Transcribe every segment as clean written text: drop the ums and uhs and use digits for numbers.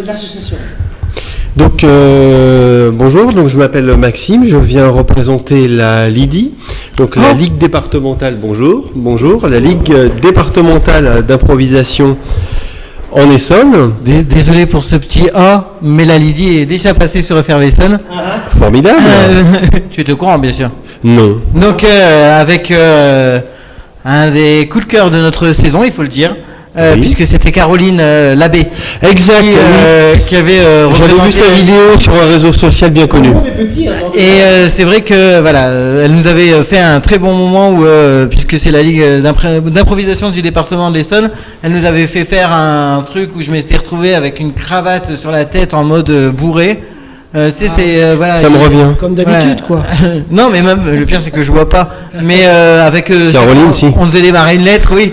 L'association. Donc bonjour, donc je m'appelle Maxime, je viens représenter la LIDI, donc la Ligue départementale, bonjour, la Ligue départementale d'improvisation en Essonne. Désolé pour ce petit A, mais la LIDI est déjà passée sur Effervescence. Formidable. Tu es au courant, bien sûr. Non. Donc avec un des coups de cœur de notre saison, il faut le dire. Oui. Puisque c'était Caroline Labbé. Exact. Qui avait J'avais vu sa vidéo sur un réseau social bien connu. Et c'est vrai que voilà, elle nous avait fait un très bon moment où, puisque c'est la ligue d'improvisation du département de l'Essonne, elle nous avait fait faire un truc où je m'étais retrouvé avec une cravate sur la tête en mode bourré. Voilà. Ça me revient. Comme d'habitude, quoi. Non, mais même le pire c'est que je vois pas. Mais avec Caroline, si. On devait démarrer une lettre, oui.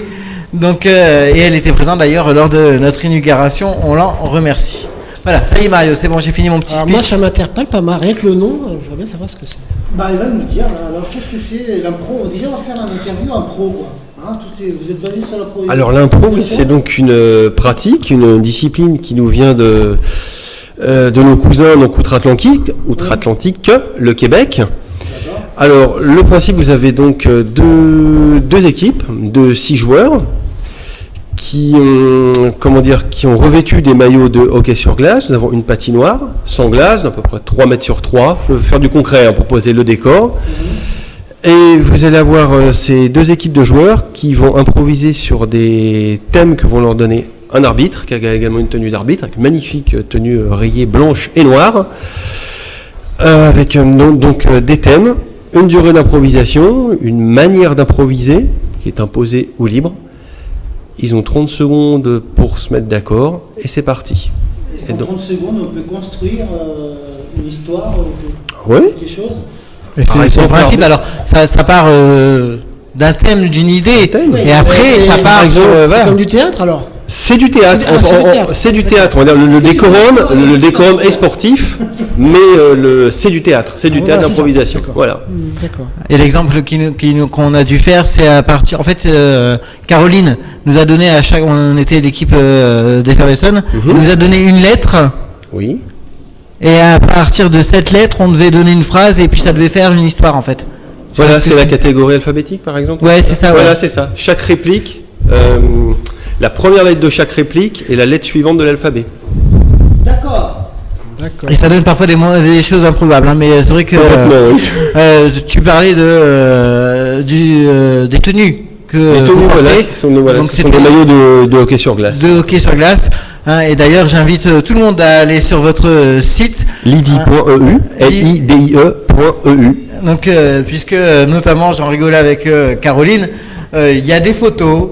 Donc, et elle était présente d'ailleurs lors de notre inauguration, on l'en remercie. Voilà, ça y est Mario, c'est bon, j'ai fini mon petit speech. Moi ça m'interpelle pas mal, rien que le nom, je voudrais bien savoir ce que c'est. Bah il va nous dire, alors qu'est-ce que c'est l'impro? Déjà on va faire un interview impro, quoi. Hein, vous êtes basé sur l'impro. Alors l'impro, c'est donc une pratique, une discipline qui nous vient de nos cousins donc outre-Atlantique, le Québec. Alors, le principe, vous avez donc deux équipes de 6 joueurs qui ont revêtu des maillots de hockey sur glace. Nous avons une patinoire sans glace, d'à peu près 3 mètres sur 3. Je vais faire du concret pour poser le décor. Et vous allez avoir ces deux équipes de joueurs qui vont improviser sur des thèmes que vont leur donner un arbitre, qui a également une tenue d'arbitre, avec une magnifique tenue rayée blanche et noire, avec donc des thèmes. Une durée d'improvisation, une manière d'improviser qui est imposée ou libre. Ils ont 30 secondes pour se mettre d'accord et c'est parti. Est-ce qu'en 30 secondes, on peut construire une histoire ou quelque chose? C'est le principe, alors ça part d'un thème, d'une idée, et après ça part... C'est comme du théâtre alors? C'est du théâtre. C'est du théâtre. On va dire le décorum est sportif, mais c'est du théâtre. C'est du théâtre d'improvisation. Voilà. D'accord. Et l'exemple qu'on a dû faire, c'est à partir. En fait, Caroline nous a donné on était l'équipe d'Effervescence, nous a donné une lettre. Oui. Et à partir de cette lettre, on devait donner une phrase et puis ça devait faire une histoire en fait. Voilà, c'est la catégorie alphabétique par exemple. Ouais, c'est ça. Voilà, c'est ça. Chaque réplique. La première lettre de chaque réplique est la lettre suivante de l'alphabet. D'accord. Et ça donne parfois des choses improbables, hein, mais c'est vrai que tu parlais des tenues. Les tenues, ce sont des maillots de hockey sur glace. De hockey sur glace. Hein, et d'ailleurs, j'invite tout le monde à aller sur votre site. Lidi.eu, lidie.eu. Donc, puisque notamment, j'en rigolais avec Caroline, il y a des photos.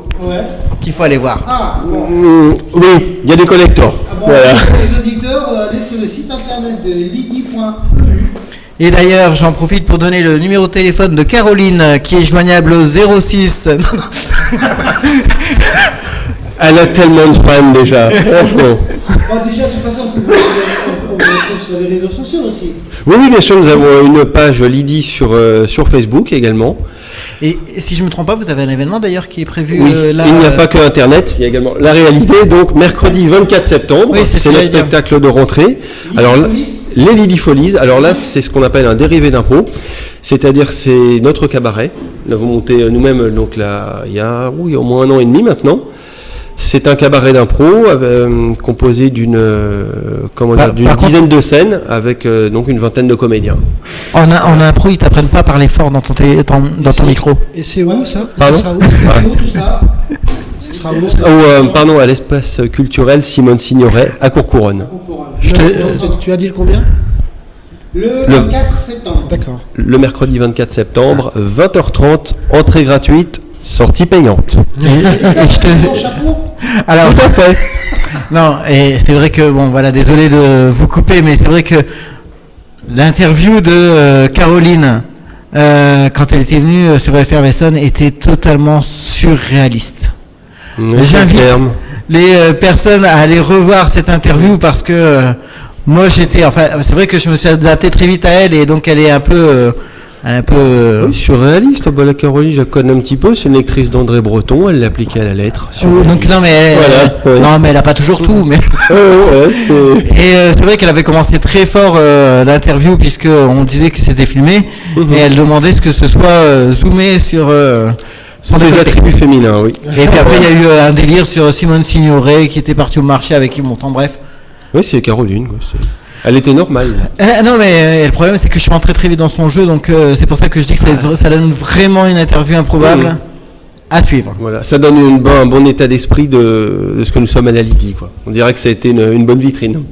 Qu'il faut aller voir. Oui, il y a des collectors. Voilà. Les auditeurs, allez sur le site internet de lidi.eu. Et d'ailleurs, j'en profite pour donner le numéro de téléphone de Caroline qui est joignable au 06. Elle a tellement de fans déjà. Déjà, de toute façon, on peut retrouver sur les réseaux sociaux aussi. Oui, bien sûr, nous avons une page Lidi sur Facebook également. Et si je ne me trompe pas, vous avez un événement d'ailleurs qui est prévu là. Il n'y a pas que Internet, il y a également la réalité. Donc mercredi 24 septembre, c'est le spectacle de rentrée. Alors les Lidi Folies. Alors là, c'est ce qu'on appelle un dérivé d'impro, c'est-à-dire c'est notre cabaret. Nous l'avons monté nous-mêmes donc là il y a au moins 1 an et demi maintenant. C'est un cabaret d'impro composé d'une dizaine de scènes avec donc une vingtaine de comédiens. En impro, ils t'apprennent pas à parler fort dans ton micro. Et c'est où ça? Pardon? Ça sera où tout ça? Ça sera où? Pardon, à l'espace culturel Simone Signoret à Courcouronne. Tu as dit le combien? Le 24 septembre. D'accord. Le mercredi 24 septembre, 20h30, entrée gratuite. Sortie payante. Alors, tout à fait. Non, et c'est vrai que, désolé de vous couper, mais c'est vrai que l'interview de Caroline, quand elle était venue sur Effervescence, était totalement surréaliste. J'invite les personnes à aller revoir cette interview parce que moi c'est vrai que je me suis adapté très vite à elle et donc elle est un peu un peu... Oui, surréaliste. La Caroline, je la connais un petit peu. C'est une lectrice d'André Breton. Elle l'appliquait à la lettre. Donc non mais Voilà, ouais. non mais elle a pas toujours tout. Mais Ouais, c'est... et c'est vrai qu'elle avait commencé très fort l'interview puisque on disait que c'était filmé et elle demandait ce que ce soit zoomé sur son Ses décolleté. attributs féminins, oui. Et puis après il y a eu un délire sur Simone Signoret qui était partie au marché avec Yves Montand. Bref. Oui, c'est Caroline. Quoi. Elle était normale. Non mais le problème c'est que je suis rentré très vite dans son jeu donc c'est pour ça que je dis que ça donne vraiment une interview improbable à suivre. Voilà, ça donne un bon état d'esprit de ce que nous sommes à la Lydie, quoi. On dirait que ça a été une bonne vitrine.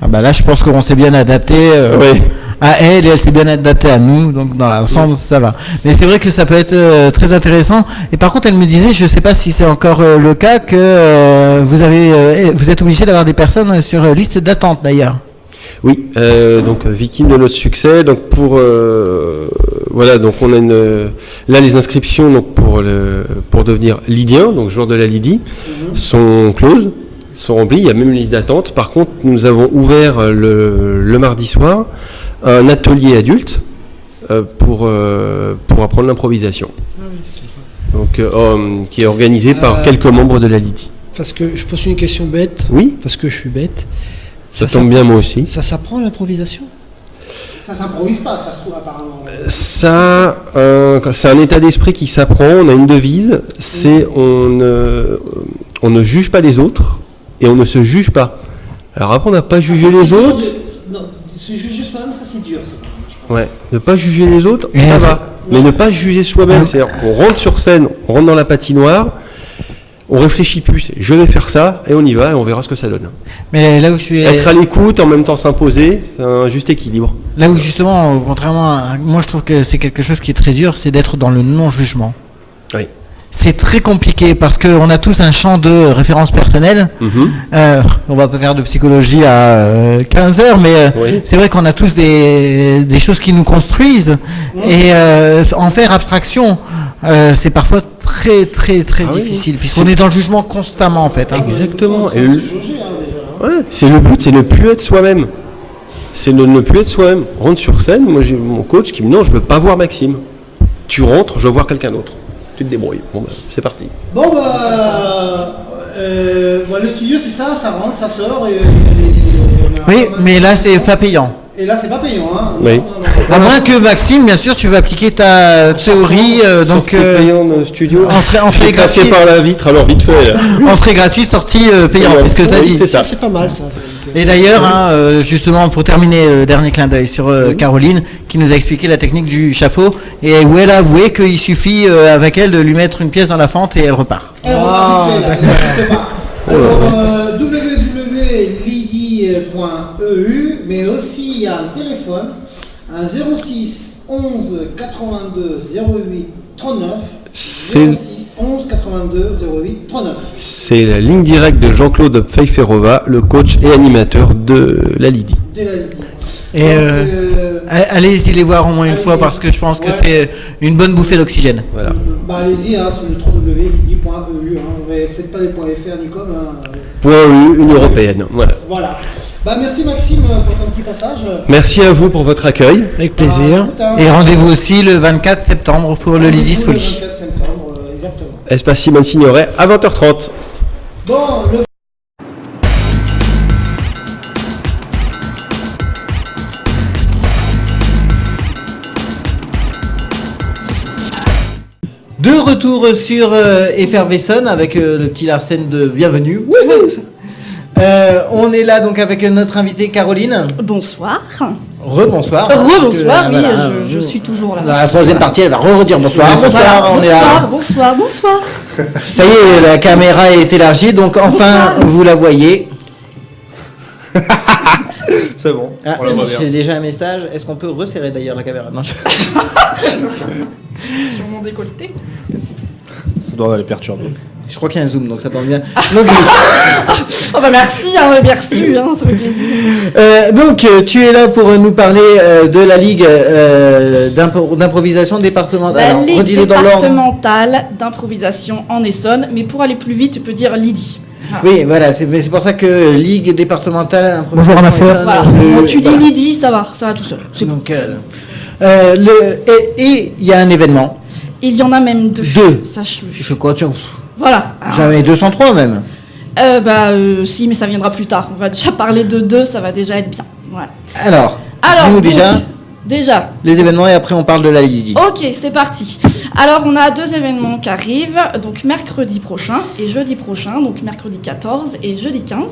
Ah bah là je pense qu'on s'est bien adapté Oui. à elle et elle s'est bien adaptée à nous donc dans l'ensemble ça va. Mais c'est vrai que ça peut être très intéressant et par contre elle me disait, je sais pas si c'est encore le cas, que vous êtes obligé d'avoir des personnes sur liste d'attente d'ailleurs. Oui, donc victime de notre succès. Donc voilà, donc on a là les inscriptions donc pour devenir lydien, donc joueur de la Lydie, sont closes, sont remplies. Il y a même une liste d'attente. Par contre, nous avons ouvert le mardi soir un atelier adulte pour apprendre l'improvisation. Ah oui, c'est vrai. Donc qui est organisé par quelques membres de la Lydie. Parce que je pose une question bête. Oui. Parce que je suis bête. Ça tombe bien, moi aussi. Ça s'apprend l'improvisation? Ça s'improvise pas, ça se trouve apparemment. Ça, c'est un état d'esprit qui s'apprend. On a une devise, c'est on ne juge pas les autres et on ne se juge pas. Alors après, on n'a pas jugé les autres. Non, se juger soi-même, ça c'est dur. Ça. Ouais, ne pas juger les autres, ça va. Mais ne pas juger soi-même, c'est-à-dire qu'on rentre sur scène, on rentre dans la patinoire. On réfléchit plus, je vais faire ça et on y va et on verra ce que ça donne. Mais là où je suis... Être à l'écoute, en même temps s'imposer, un juste équilibre. Là où justement, contrairement à... Moi je trouve que c'est quelque chose qui est très dur, c'est d'être dans le non-jugement. Oui. C'est très compliqué parce qu'on a tous un champ de référence personnelle. On va pas faire de psychologie à 15 heures, mais Oui. c'est vrai qu'on a tous des choses qui nous construisent. Et en faire abstraction, c'est parfois très oui. difficile, puisqu'on est dans le jugement constamment en fait. Exactement. Et Jauger, déjà. ouais, c'est le but, c'est ne plus être soi-même. C'est de ne plus être soi-même. Rentre sur scène, moi j'ai mon coach qui me dit non, je veux pas voir Maxime. Tu rentres, je veux voir quelqu'un d'autre. Tu te débrouilles. Bon bah, c'est parti. Bon le studio c'est ça, ça rentre, ça sort. Oui, mais là c'est pas payant. Et là c'est pas payant, hein. Oui. À moins que Maxime, bien sûr, tu veux appliquer ta théorie, donc Sortie payante dans le studio. entrée J'ai passé gratuite, par la vitre, alors vite fait. Là. entrée gratuite, sortie payante, c'est ce que tu as Oui, dit. c'est ça. C'est pas mal ça. Et d'ailleurs, justement, pour terminer, le dernier clin d'œil sur Caroline, qui nous a expliqué la technique du chapeau, et où elle a avoué qu'il suffit avec elle de lui mettre une pièce dans la fente et elle repart. Alors, www.lydie.eu, mais aussi il y a un téléphone, un 06 11 82 08 39. C'est 06 11 82 08 39. C'est la ligne directe de Jean-Claude Pfeifferova, le coach et animateur de la Lydie. De la Lydie. Et allez-y les voir au moins une allez-y. fois parce que je pense que Ouais. c'est une bonne bouffée d'oxygène. Voilà. Bah allez-y sur le www.lydie.eu, mais faites pas les .fr ni comme. Point U, une européenne. Voilà. Voilà. Bah merci Maxime pour ton petit passage. Merci à vous pour votre accueil. Avec plaisir. Et rendez-vous aussi le 24 septembre pour le Lydie Le Folie. 24 septembre, exactement. Espace Simone Signoret à 20h30. Bon, le De retour sur Effervescent avec le petit Larsen de bienvenue. On est là donc avec notre invitée Caroline. Bonsoir. Rebonsoir. Rebonsoir, oui, Voilà, je suis toujours là. Dans la troisième partie, elle va redire bonsoir. Bonsoir, on est là. Bonsoir. Ça y est, la caméra est élargie, donc enfin vous la voyez. C'est bon. Ah, j'ai déjà un message. Est-ce qu'on peut resserrer d'ailleurs la caméra? Non. Sur mon décolleté. Ça doit les perturber. Je crois qu'il y a un zoom, donc ça tombe bien. Donc, Oh bah merci, bien reçu, ça fait plaisir. donc, tu es là pour nous parler de la Ligue d'improvisation départementale. La Alors, Ligue redis-le dans l'ordre. départementale d'improvisation en Essonne, mais pour aller plus vite, tu peux dire Lydie. Oui, voilà, mais c'est pour ça que Ligue départementale. Bonjour à ma sœur. Voilà. Le- Quand tu dis voilà. Lydie, ça va tout seul. C'est bon. Donc, Et il y a un événement. Il y en a même 2. 2. Sache-le. C'est quoi, tu... Voilà. J'avais 203 même. Si, mais ça viendra plus tard. On va déjà parler de 2, ça va déjà être bien. Voilà. Alors donc, dis-nous déjà. Les événements et après on parle de la Lydie. Ok, c'est parti. Alors, on a 2 événements qui arrivent, donc mercredi prochain et jeudi prochain, donc mercredi 14 et jeudi 15.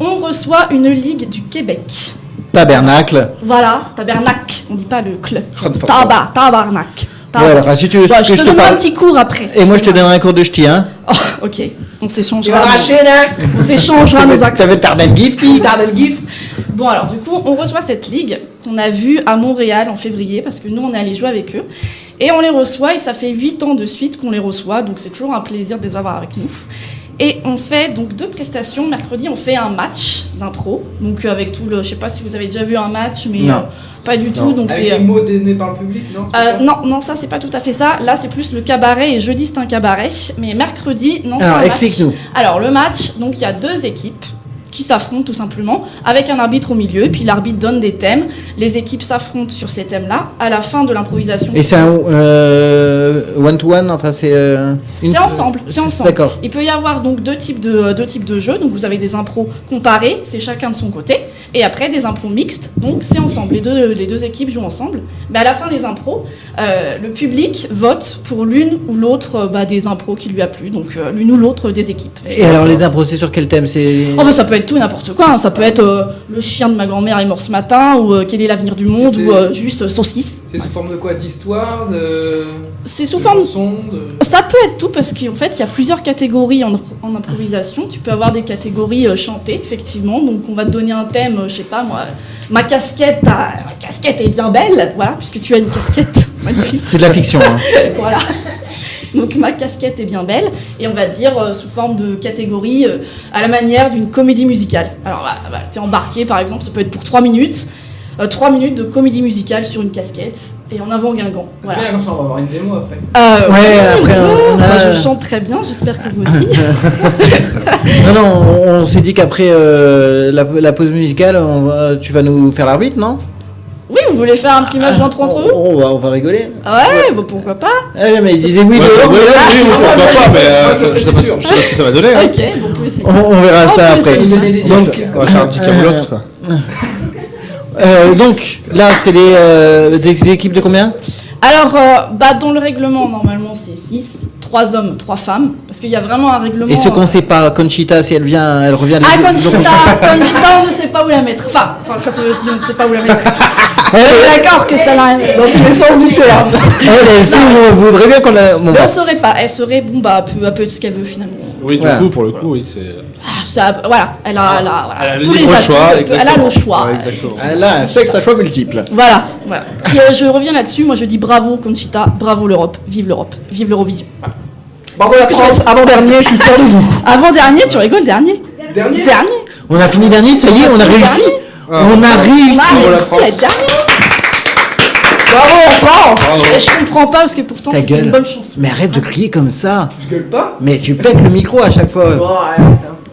On reçoit une ligue du Québec. Tabernacle. Voilà, tabernacle, on dit pas le cl. Fort. Tabarnacle. Voilà, si tu veux Bon, je que te je te donnerai un parle. petit cours après. Et moi je te donnerai un cours de ch'ti, hein. Oh, ok, on s'échangera. là. On s'échangera nos accents. Ça veut Tardel Gifty. Bon, alors du coup, on reçoit cette ligue qu'on a vue à Montréal en février, parce que nous, on est allé jouer avec eux. Et on les reçoit, et ça fait 8 ans de suite qu'on les reçoit, donc c'est toujours un plaisir de les avoir avec nous. Et on fait donc 2 prestations. Mercredi, on fait un match d'impro, donc avec tout le... Je sais pas si vous avez déjà vu un match, mais Non. pas du tout. Donc Avec c'est... les mots donnés par le public, non, c'est pas ça non, ça c'est pas tout à fait ça. Là c'est plus le cabaret et jeudi c'est un cabaret. Mais mercredi, non, c'est un Alors match. explique-nous. Alors le match, donc il y a 2 équipes qui s'affrontent tout simplement avec un arbitre au milieu. Puis l'arbitre donne des thèmes. Les équipes s'affrontent sur ces thèmes-là. À la fin de l'improvisation. Et c'est un one-to-one, enfin c'est... C'est ensemble, c'est ensemble. D'accord. Il peut y avoir donc deux types de jeux. Donc vous avez des impros comparés, c'est chacun de son côté, et après des impros mixtes. Donc c'est ensemble. Les deux équipes jouent ensemble. Mais à la fin des impros, le public vote pour l'une ou l'autre des impros qui lui a plu. Donc l'une ou l'autre des équipes. Et alors les impros, c'est sur quel thème? Ça peut être tout et n'importe quoi. Hein. Ça peut être le chien de ma grand-mère est mort ce matin, ou quel est l'avenir du monde, ou juste saucisse. C'est sous forme de quoi? D'histoire, de... C'est sous forme... Chanson, Ça peut être tout parce qu'en fait, il y a plusieurs catégories en improvisation. Tu peux avoir des catégories chantées, effectivement. Donc, on va te donner un thème, je sais pas moi, ma casquette est bien belle, voilà, puisque tu as une casquette magnifique. C'est de la fiction. Hein. Voilà. Donc, ma casquette est bien belle. Et on va dire sous forme de catégorie à la manière d'une comédie musicale. Alors, tu es embarqué, par exemple, ça peut être pour 3 minutes. 3 minutes de comédie musicale sur une casquette et en avant Guingamp. Voilà. C'est bien, comme ça on va avoir une démo après. Après je chante très bien, j'espère que vous aussi. Non, on s'est dit qu'après la pause musicale, tu vas nous faire l'arbitre, non? Oui, vous voulez faire un petit match d'entre eux? On va rigoler. Ouais, bah pourquoi pas. Mais ils disaient oui, pourquoi pas, mais je sais pas ce que ça va donner. Hein. Ok, bon, on peut essayer. On verra ça après. Donc, on va faire un petit camoulox, quoi. Donc là, c'est des équipes de combien? Alors, dans le règlement, normalement, c'est 6, 3 hommes, 3 femmes, parce qu'il y a vraiment un règlement... Et ce qu'on sait pas, Conchita, si elle revient... Conchita, on ne sait pas où la mettre. Enfin quand je dis on ne sait pas où la mettre. On est d'accord que ça n'a dans tous les sens du terme. Elle voudrait bien qu'on la... Elle ne saurait pas, elle saurait, peu à peu de ce qu'elle veut finalement. Oui, du coup, pour le coup, oui, c'est... Voilà, elle a tous les libre atouts, choix, elle a le choix. Ouais, exactement. Elle a un sexe à choix multiple. Voilà. Et je reviens là-dessus, moi je dis bravo Conchita, bravo l'Europe, vive l'Eurovision. Voilà. Bravo la France, avant-dernier, je suis fier de vous. Avant-dernier, tu rigoles, dernier. On a fini dernier, ça y est, on a réussi. On a réussi. La dernière. Bravo la France. Et je comprends pas parce que pourtant c'était une bonne chanson. Mais arrête de crier comme ça. Je gueule pas. Mais tu pètes le micro à chaque fois.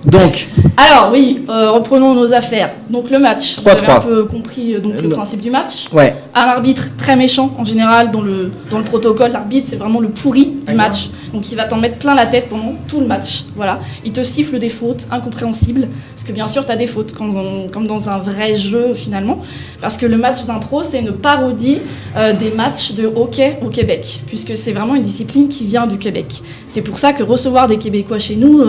Donc. Alors oui, reprenons nos affaires. Donc le match. 3-3. Vous avez un peu compris le principe du match. Ouais. Un arbitre très méchant en général dans le protocole. L'arbitre c'est vraiment le pourri du match. Donc il va t'en mettre plein la tête pendant tout le match. Voilà. Il te siffle des fautes incompréhensibles parce que bien sûr tu as des fautes comme dans un vrai jeu finalement. Parce que le match d'impro c'est une parodie des matchs de hockey au Québec puisque c'est vraiment une discipline qui vient du Québec. C'est pour ça que recevoir des Québécois chez nous,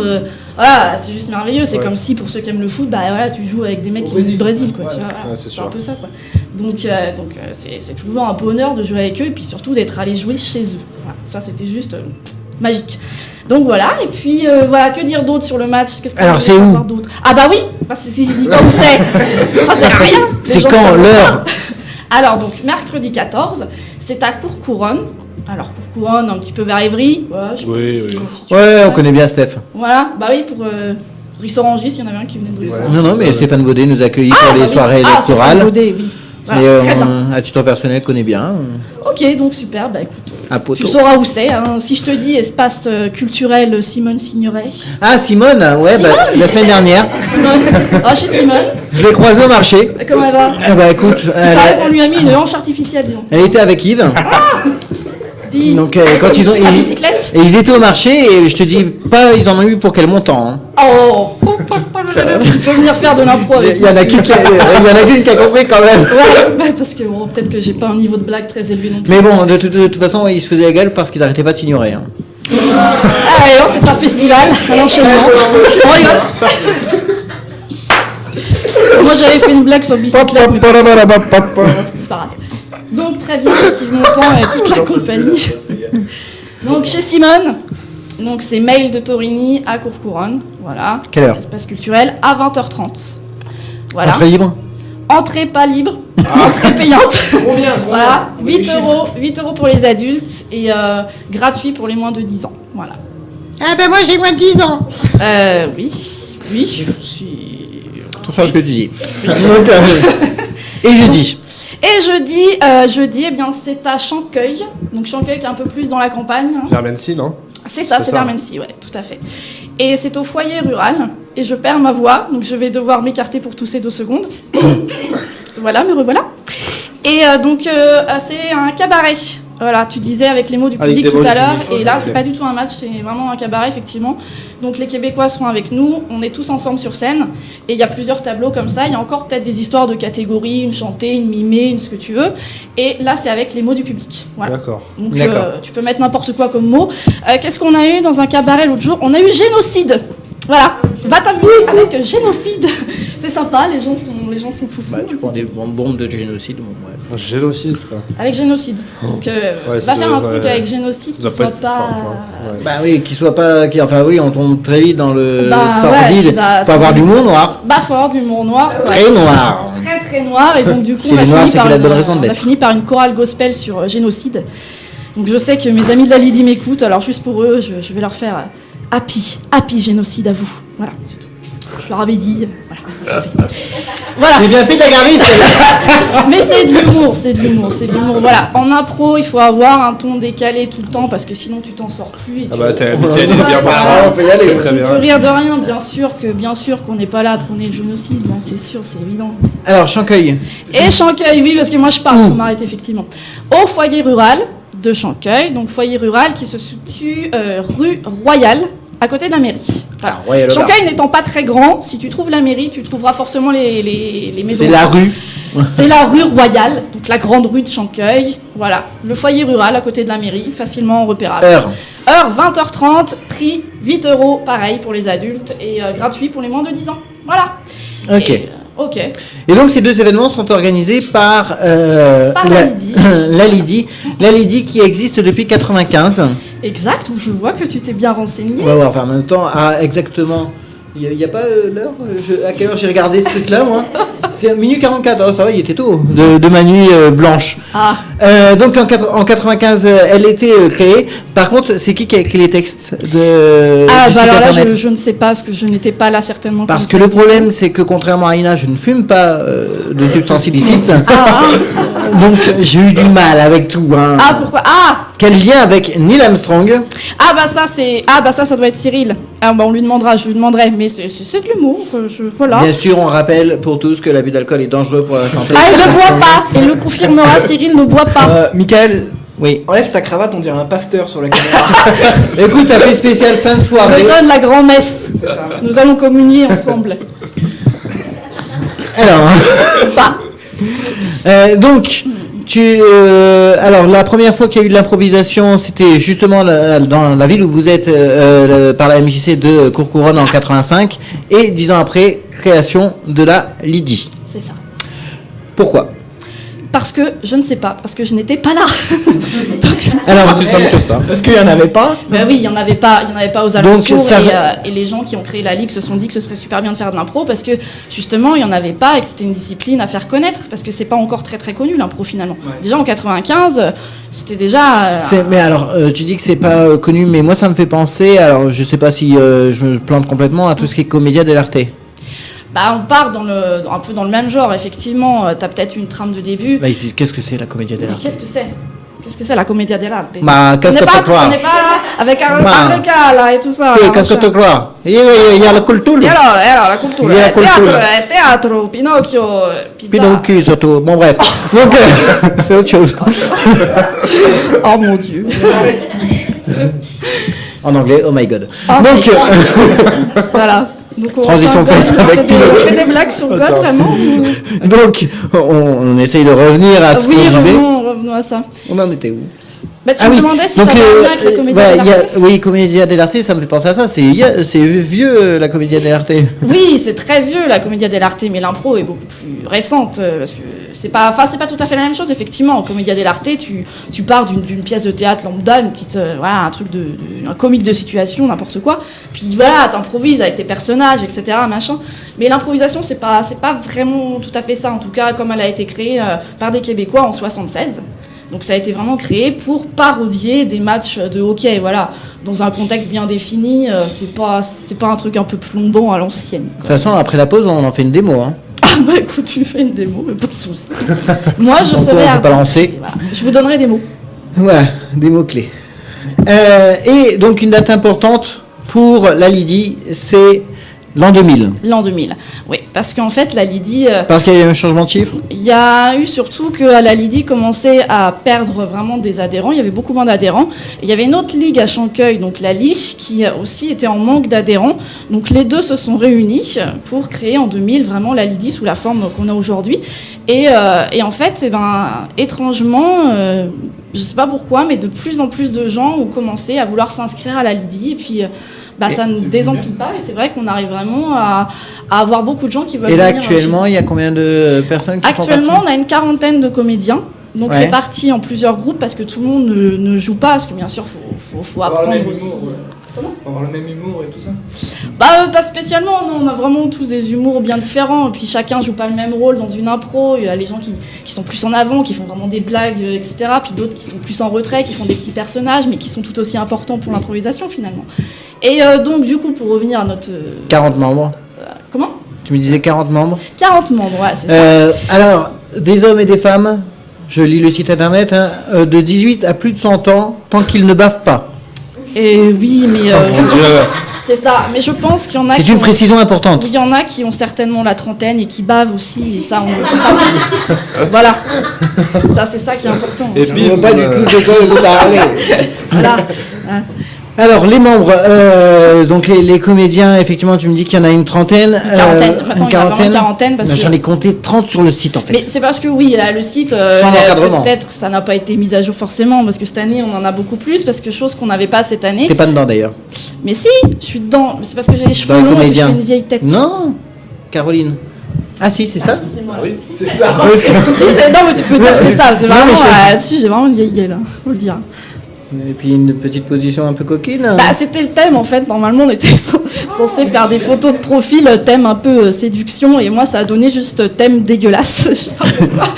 voilà, c'est juste merveilleux. C'est comme si pour ceux qui aiment le foot, tu joues avec des mecs qui viennent du Brésil, quoi. Tu vois, c'est un peu ça, quoi. Donc c'est toujours un bonheur de jouer avec eux et puis surtout d'être allé jouer chez eux. Voilà, ça c'était juste magique. Donc voilà, et puis que dire d'autre sur le match? Alors c'est où? Ah bah oui, parce que si je dis pas où c'est, ça sert à rien. C'est quand l'heure? Alors donc mercredi 14, c'est à Courcouronne. Alors Courcouronne, un petit peu vers Évry. Oui. Ouais, on connaît bien Steph. Voilà, bah oui, pour Rissorangis, il y en avait un qui venait de dire ça. Non, mais Stéphane Baudet nous a accueillis pour les soirées électorales. Stéphane Baudet, oui. Voilà, très bien. À titre personnel, connais bien. Ok, donc super, bah écoute, À Poteau. tu sauras où c'est. Hein. Si je te dis espace culturel Simone Signoret. Ah, Simone, ouais, Simone la semaine dernière, Simone, chez Simone, je l'ai croisée au marché. comment elle va? Ah bah écoute, Il paraît qu'on lui a mis une hanche artificielle, dis donc. elle était avec Yves. Dis, Donc quand ils ont la bicyclette. et ils étaient au marché et je te dis pas ils en ont eu pour quel montant. Hein. Oh, tu peux venir faire de l'impro avec Il y en a qu'une qui a compris quand même. Ouais, parce que bon, peut-être que j'ai pas un niveau de blague très élevé non plus. Mais bon, de toute façon, ils se faisaient la gueule parce qu'ils arrêtaient pas de s'ignorer. Hein. Ah ouais, non, c'est un festival, un enchaînement. On rigole. Moi j'avais fait une blague sur bicyclette, mais c'est pas grave. Donc très bien, Yves Montand et toute la compagnie. Donc chez Simone, donc c'est Mail de Torigny à Courcouronnes, voilà. Quelle heure? Espace culturel à 20h30. Voilà. Entrée libre. Entrée pas libre, entrée payante. Voilà, 8 euros pour les adultes et gratuit pour les moins de 10 ans. Voilà. Ah ben moi j'ai moins de 10 ans. Oui, je suis... Attention à ce que tu dis. Et jeudi. Et jeudi, eh bien, c'est à Chancueil. Donc Chancueil qui est un peu plus dans la campagne. Hein. Vers Mency, non? C'est ça, C'est c'est ça. vers Mency, ouais, tout à fait. Et c'est au foyer rural. Et je perds ma voix, donc je vais devoir m'écarter pour tousser 2 secondes. Voilà, me revoilà. Et donc, c'est un cabaret. Voilà, tu disais avec les mots du Avec public des tout mots à du l'heure. public, Et là, ok. c'est pas du tout un match, c'est vraiment un cabaret, effectivement. Donc, les Québécois seront avec nous. On est tous ensemble sur scène. Et il y a plusieurs tableaux comme ça. Il y a encore peut-être des histoires de catégories, une chantée, une mimée, une ce que tu veux. Et là, c'est avec les mots du public. Voilà. D'accord. Donc, D'accord. tu peux mettre n'importe quoi comme mot. Qu'est-ce qu'on a eu dans un cabaret l'autre jour? On a eu génocide. Voilà. Va t'amuser avec génocide. C'est sympa, les gens sont foufous. Bah, tu prends des bombes de génocide, bon, bref. Un génocide, quoi. Avec génocide. Donc, Ouais, ça va faire doit- un truc ouais. avec génocide Ça qui doit soit pas pas. être simple, hein. Ouais. Bah oui, qu'il soit pas. Enfin oui, on tombe très vite dans le Bah, sordide. ouais, bah, Faut avoir de l'humour noir. Bah, faut avoir de l'humour noir. quoi. Très noir. Très très noir. Et donc, du coup, C'est les noirs, c'est qu'il a de bonnes raisons de on a l'être. fini par une chorale gospel sur génocide. Donc, je sais que mes amis de la Lydie m'écoutent. Alors, juste pour eux, je vais leur faire happy génocide à vous. Voilà, c'est tout. Je leur avais dit. Voilà. je le fais. Voilà. J'ai bien fait de la gariste. Mais c'est de l'humour, c'est de l'humour, c'est de l'humour. Voilà, en impro, il faut avoir un ton décalé tout le temps parce que sinon tu t'en sors plus. Et Ah tu... bah, t'es Voilà. bien Ah, parti. on peut y aller. Et Très tu bien. peux rire de rien, bien sûr qu'on n'est pas là pour prôner le génocide, hein, c'est sûr, c'est évident. Alors, Chancueil. Et Chancueil, oui, parce que moi je pars, faut m'arrêter effectivement. Au foyer rural de Chancueil, donc foyer rural qui se situe rue Royale, à côté de la mairie. Voilà. Ah, Royal au bar. Chancueil n'étant pas très grand, si tu trouves la mairie, tu trouveras forcément les maisons. C'est la rue. C'est la rue Royale, donc la grande rue de Chancueil. Voilà, le foyer rural à côté de la mairie, facilement repérable. Heure. Heure 20h30, prix 8 euros, pareil pour les adultes et gratuit pour les moins de 10 ans. Voilà. Ok. Et, ok. Et donc ces deux événements sont organisés par, Par la Lydie. la Lydie qui existe depuis 95. Exact, je vois que tu t'es bien renseigné. On va voir, enfin en même temps, exactement. Il n'y a pas l'heure à quelle heure j'ai regardé ce truc-là, moi? C'est minuit 44, oh, ça va, il était tôt, de ma nuit blanche. Ah, Donc en 95, elle était créée. Par contre, c'est qui a écrit les textes de ah du bah site alors là, internet? je ne sais pas, parce que je n'étais pas là certainement. Parce quand que ça le dit. problème, c'est que contrairement à Ina, je ne fume pas de substances illicites. Donc j'ai eu du mal avec tout. Hein. Ah, pourquoi? Ah, Quel lien avec Neil Armstrong? ça doit être Cyril. Ah bah on lui demandera, je lui demanderai, mais c'est de l'humour, voilà. Bien sûr, on rappelle pour tous que l'abus d'alcool est dangereux pour la santé. Ah, il ne boit pas, il le confirmera, Cyril ne boit pas. Michael, Oui. enlève ta cravate, on dirait un pasteur sur la caméra. Écoute, ça fait spécial fin de On soirée. me donne la grand-messe. Nous allons communier ensemble. Alors, Pas. donc, alors la première fois qu'il y a eu de l'improvisation, c'était justement dans la ville où vous êtes par la MJC de Courcouronnes en 85, et 10 ans après, création de la Lydie. C'est ça. Pourquoi? Parce que je ne sais pas, parce que je n'étais pas là. Donc, Alors, C'est simple que ça. Parce qu'il y en avait pas. ben oui, il y en avait pas aux alentours. ça Et les gens qui ont créé la ligue se sont dit que ce serait super bien de faire de l'impro parce que justement il y en avait pas et que c'était une discipline à faire connaître parce que c'est pas encore très très connu l'impro finalement. Ouais. Déjà en 95, c'était déjà. Mais alors, tu dis que c'est pas connu, mais moi ça me fait penser, alors je sais pas si je me plante complètement, à tout ce qui est Commedia dell'arte. Bah, on part un peu dans le même genre, effectivement. T'as peut-être une trame de début. Bah, ils disent, qu'est-ce que c'est la commedia Mais dell'arte? qu'est-ce que c'est? Qu'est-ce que c'est la commedia dell'arte? Bah, qu'est-ce que tu crois? On n'est pas avec un Bah. Africa, là, et tout ça. Si, là, qu'est-ce que machin. tu crois? Il y a la culture. Et alors, la culture, Il y a la culture. théâtre, Pinocchio, pizza. Pinocchio, surtout. Bon, bref. Donc, c'est autre chose. Oh mon Dieu. En anglais, oh my god. Oh, Donc, Voilà. Donc, on Transition refait un faite God, avec on Pinocchio. fait des blagues sur God, vraiment ou- donc on essaye de revenir à ce Oui, qu'on disait. revenons à ça. On en était où? Bah, tu me demandais si ça va bien avec la comédie ouais, dell'arte. oui, Commedia dell'arte, ça me fait penser à ça. C'est vieux, la Commedia dell'arte. Oui, c'est très vieux la commedia dell'arte, mais l'impro est beaucoup plus récente parce que c'est pas tout à fait la même chose effectivement. En commedia dell'arte, tu pars d'une pièce de théâtre lambda, une petite voilà, un truc un comique de situation, n'importe quoi. Puis voilà, t'improvises avec tes personnages, etc. machin. Mais l'improvisation, c'est pas vraiment tout à fait ça. En tout cas, comme elle a été créée par des Québécois en 76. Donc ça a été vraiment créé pour parodier des matchs de hockey, voilà, dans un contexte bien défini. C'est pas un truc un peu plombant à l'ancienne. De toute façon, après la pause, on en fait une démo. Hein. Ah bah écoute, tu fais une démo, mais pas de soucis. Moi, je Donc, serai on va ardente. pas lancer. Voilà. Je vous donnerai des mots. Voilà, des mots-clés. Et donc, une date importante pour la Lydie, c'est l'an 2000. L'an 2000. Oui, parce qu'en fait, la Lydie... Parce qu'il y a eu un changement de chiffre. Il y a eu surtout que la Lydie commençait à perdre vraiment des adhérents. Il y avait beaucoup moins d'adhérents. Et il y avait une autre ligue à Chanqueuil, donc la Liche, qui aussi était en manque d'adhérents. Donc les deux se sont réunis pour créer en 2000 vraiment la Lydie sous la forme qu'on a aujourd'hui. Et en fait, étrangement, je ne sais pas pourquoi, mais de plus en plus de gens ont commencé à vouloir s'inscrire à la Lydie. Et puis... ça ne désemplit pas, et c'est vrai qu'on arrive vraiment à avoir beaucoup de gens qui veulent Et là, venir actuellement, il y a combien de personnes qui font Actuellement, partie? on a une quarantaine de comédiens, donc Ouais. répartis en plusieurs groupes parce que tout le monde ne joue pas, parce que bien sûr, faut Avoir le apprendre même aussi. humour, ouais. Comment ? Faut avoir le même humour et tout ça. Pas spécialement, non, on a vraiment tous des humours bien différents, et puis chacun joue pas le même rôle dans une impro. Il y a les gens qui sont plus en avant, qui font vraiment des blagues, etc., puis d'autres qui sont plus en retrait, qui font des petits personnages, mais qui sont tout aussi importants pour l'improvisation finalement. Et donc, du coup, pour revenir à notre... 40 membres. Comment ? Tu me disais 40 membres. 40 membres, ouais, c'est ça. Alors, des hommes et des femmes, je lis le site internet, hein, de 18 à plus de 100 ans, tant qu'ils ne bavent pas. Et oui, mais... c'est ça, mais je pense qu'il y en a C'est qui une ont- précision importante. Oui, il y en a qui ont certainement la trentaine et qui bavent aussi, et ça, on ne le dit pas. Voilà. Ça, c'est ça qui est important. Et Je puis, ne vois pas du tout de quoi vous parlez. Voilà. Hein. Alors, les membres, donc les comédiens, effectivement, tu me dis qu'il y en a une trentaine. Quarantaine. Attends, il y a vraiment une quarantaine parce que- J'en ai compté 30 sur le site, en fait. Mais c'est parce que oui, là, le site, Sans encadrement. peut-être ça n'a pas été mis à jour forcément, parce que cette année, on en a beaucoup plus, parce que chose qu'on n'avait pas cette année. T'es pas dedans, d'ailleurs. Mais si, je suis dedans. Mais c'est parce que j'ai les cheveux Dans les longs et que je comédiens. fais une vieille tête. Non, Caroline. Ah si, c'est ça. Si, c'est moi. oui. C'est ça. Non, mais tu peux dire c'est ça. C'est Non, vraiment, mais là-dessus, j'ai vraiment une vieille gueule, hein, faut le dire. Et puis une petite position un peu coquine. Bah, c'était le thème en fait. Normalement, on était censé faire des photos de profil, thème un peu séduction, et moi, ça a donné juste thème dégueulasse. Je sais pas pourquoi.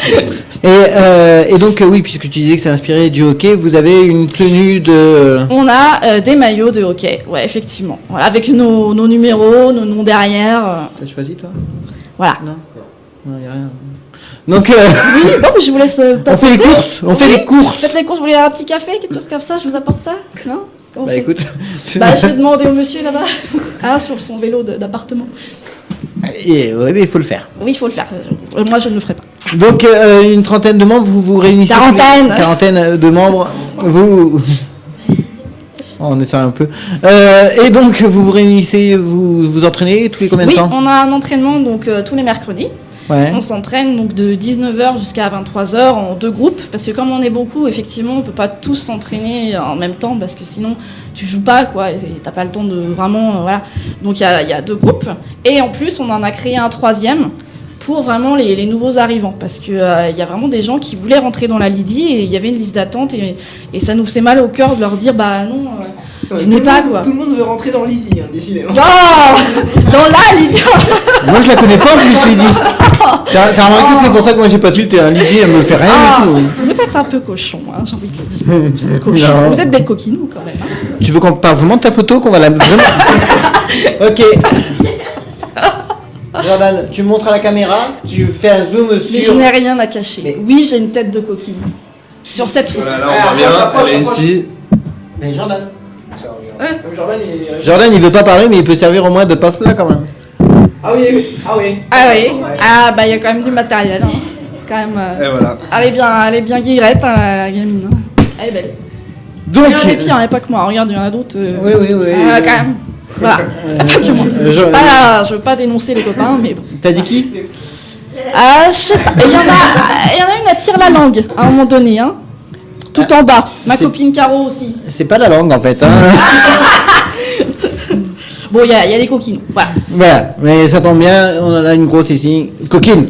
Et donc, oui, puisque tu disais que c'est inspiré du hockey, vous avez une tenue de... On a des maillots de hockey, ouais, effectivement. Voilà, avec nos numéros, nos noms derrière. T'as choisi, toi? Voilà. Non, non, y a rien. Donc, Oui, bon, je vous laisse. on fait les courses. On fait Oui. les courses. Faites les courses, vous voulez un petit café, quelque chose comme ça, je vous apporte ça? Non? On Bah fait- écoute, Bah, je vais demander au monsieur là-bas. Ah, sur son vélo d'appartement. oui, mais il faut le faire. Oui, il faut le faire. Moi, je ne le ferai pas. Donc, une trentaine de membres, vous vous réunissez. Quarantaine. Quarantaine de membres. Vous. Oh, on essaie un peu. Et donc, vous vous réunissez, vous vous entraînez tous les combien de Oui, temps? on a un entraînement donc tous les mercredis. Ouais. On s'entraîne donc de 19h jusqu'à 23h en deux groupes, parce que comme on est beaucoup, effectivement, on peut pas tous s'entraîner en même temps, parce que sinon tu joues pas, quoi, et t'as pas le temps de vraiment, voilà. Donc il y a deux groupes, et en plus on en a créé un troisième pour vraiment les nouveaux arrivants, parce que il y a vraiment des gens qui voulaient rentrer dans la Lydie, et il y avait une liste d'attente, et ça nous faisait mal au cœur de leur dire, bah non, venez pas, quoi. Tout le monde veut rentrer dans Lydie, hein, décidément. Oh, dans la Lydie. Moi, je la connais pas, je me suis dit. T'as remarqué, c'est pour ça que moi j'ai pas tilté un Lydie, elle me fait rien Ah, du tout. vous êtes un peu cochon, hein, j'ai envie de le dire. Vous êtes cochon. Non. Vous êtes des coquinous quand même. Hein. Tu veux qu'on parle vraiment de ta photo, qu'on va la vraiment... Ok. Jordan, tu montres à la caméra, tu fais un zoom Mais je sur... n'ai rien à cacher. Oui, j'ai une tête de coquine. Sur cette photo. Voilà, là on voit bien, elle est ici. Mais Jordan... Comme Jordan est. Jordan, il veut pas parler, mais il peut servir au moins de passe-plat quand même. Ah oui. Ah oui. Ah bah il y a quand même du matériel. Hein. Quand même. Et voilà. Elle est bien guillerette, hein, la gamine. Hein. Elle est belle. Donc... Il y en a des pires, hein, pas que moi. Regarde, il y en a d'autres. Oui. Quand même. Voilà. Pas que moi. Je veux pas dénoncer les copains, mais bon. T'as dit qui? Ah, je sais pas. Il y en a une, elle tire la langue à un moment donné, hein. Tout en bas. Ma copine Caro aussi. C'est pas la langue en fait. Hein. Bon, il y a des coquines. Voilà. Voilà, mais ça tombe bien, on en a une grosse ici. Coquine.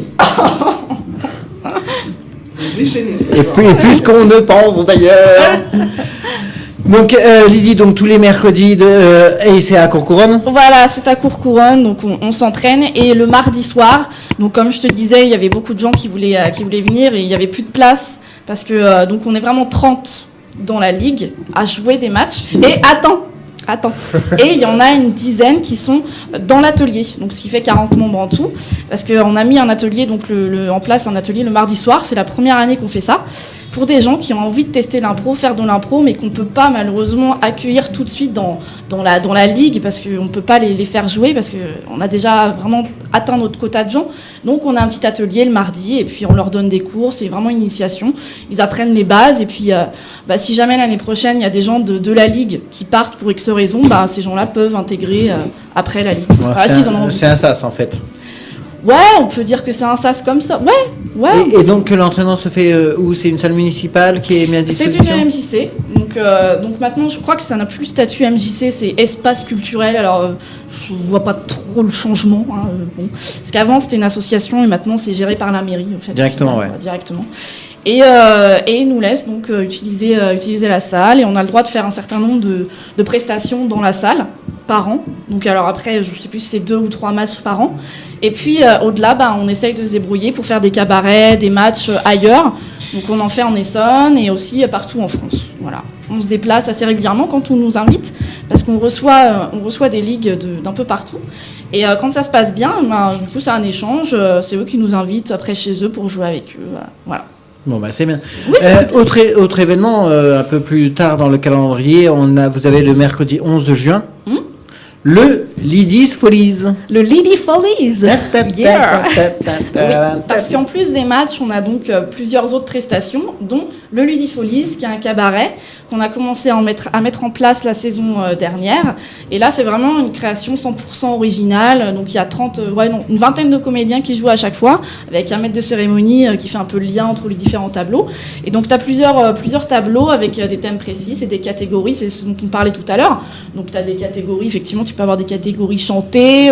Et plus qu'on ne pense d'ailleurs. Donc Lydie, donc tous les mercredis et c'est à Courcouronnes. Voilà, c'est à Courcouronnes, donc on s'entraîne. Et le mardi soir, donc comme je te disais, il y avait beaucoup de gens qui voulaient venir et il y avait plus de place parce que donc on est vraiment 30 dans la ligue à jouer des matchs. Et attends. Et il y en a une dizaine qui sont dans l'atelier, donc ce qui fait 40 membres en tout, parce qu'on a mis un atelier, donc en place un atelier le mardi soir. C'est la première année qu'on fait ça, pour des gens qui ont envie de tester l'impro, faire de l'impro, mais qu'on ne peut pas malheureusement accueillir tout de suite dans la ligue, parce qu'on ne peut pas les faire jouer, parce qu'on a déjà vraiment atteint notre quota de gens. Donc on a un petit atelier le mardi, et puis on leur donne des cours, c'est vraiment une initiation. Ils apprennent les bases, et puis si jamais l'année prochaine, il y a des gens de la ligue qui partent pour X raisons, ces gens-là peuvent intégrer après la ligue. C'est un sas en fait. Ouais, on peut dire que c'est un sas comme ça. Ouais. Et donc l'entraînement se fait où? C'est une salle municipale qui est mise à disposition? C'est une MJC. Donc maintenant, je crois que ça n'a plus le statut MJC, c'est espace culturel. Alors, je vois pas trop le changement. Hein, bon. Parce qu'avant, c'était une association et maintenant, c'est géré par la mairie. En fait, directement, ouais. Directement. Et ils nous laissent donc utiliser la salle et on a le droit de faire un certain nombre de prestations dans la salle par an. Donc alors après, je sais plus si c'est 2 ou 3 matchs par an. Et puis au-delà, on essaye de se débrouiller pour faire des cabarets, des matchs ailleurs. Donc on en fait en Essonne et aussi partout en France. Voilà. On se déplace assez régulièrement quand on nous invite parce qu'on reçoit des ligues d'un peu partout. Et quand ça se passe bien, du coup c'est un échange. C'est eux qui nous invitent après chez eux pour jouer avec eux. Voilà. Bon, c'est bien. Oui. Autre événement, un peu plus tard dans le calendrier, vous avez le mercredi 11 juin, le Lydie's Follies. Le Lydie Follies. Yeah. Oui, parce qu'en plus des matchs, on a donc plusieurs autres prestations, dont le Lydie Follies, qui est un cabaret qu'on a commencé à mettre en place la saison dernière. Et là, c'est vraiment une création 100% originale. Donc il y a une vingtaine de comédiens qui jouent à chaque fois, avec un maître de cérémonie qui fait un peu le lien entre les différents tableaux. Et donc tu as plusieurs tableaux avec des thèmes précis, c'est des catégories, c'est ce dont on parlait tout à l'heure. Donc tu as des catégories, effectivement, tu peux avoir des catégories chantées,